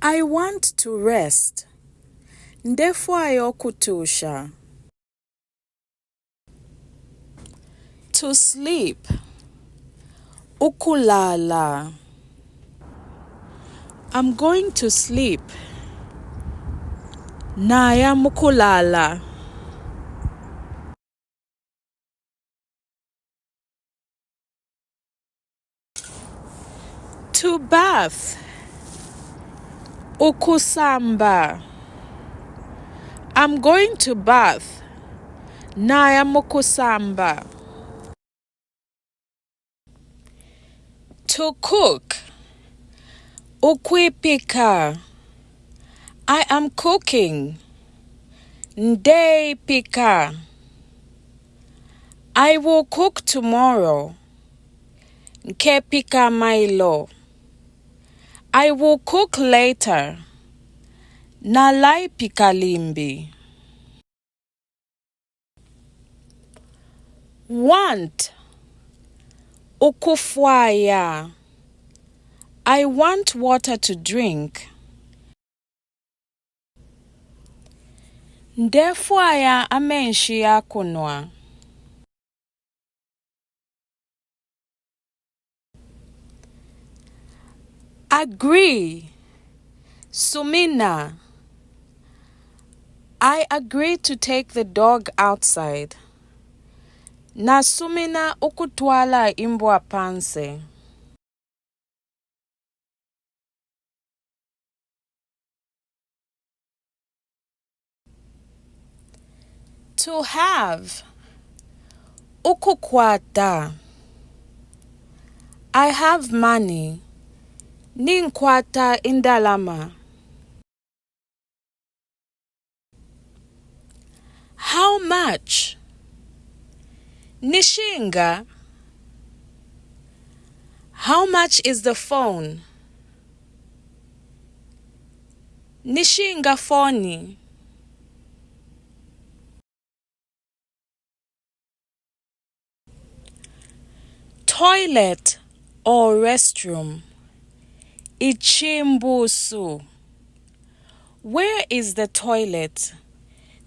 I want to rest. Ndefwayo kutusha. To sleep. Ukulala. I'm going to sleep. Naya mukulala. To bath. Ukusamba. I'm going to bath. Naya mukusamba. To cook. Ukwipika. I am cooking. Ndepika. I will cook tomorrow. Nkepika mailo. I will cook later. Nalaipika limbi. Want. Ukufwaya. I want water to drink. Ndefwaya amenshi yakunwa. Agree. Sumina. I agree to take the dog outside. Na sumina ukutwala imbwa panse. To have. Ukukwata. I have money. Ninkwata indalama. How much? Nishinga. How much is the phone? Nishinga phone. Toilet or restroom. Ichimbusu. Where is the toilet?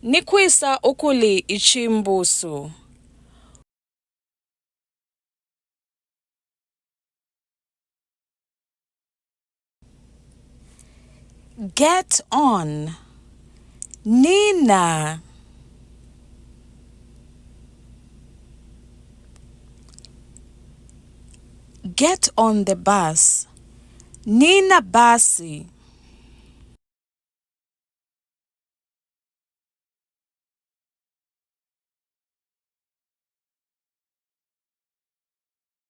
Nikwisa ukuli ichimbusu. Get on. Nina. Get on the bus. Nina basi.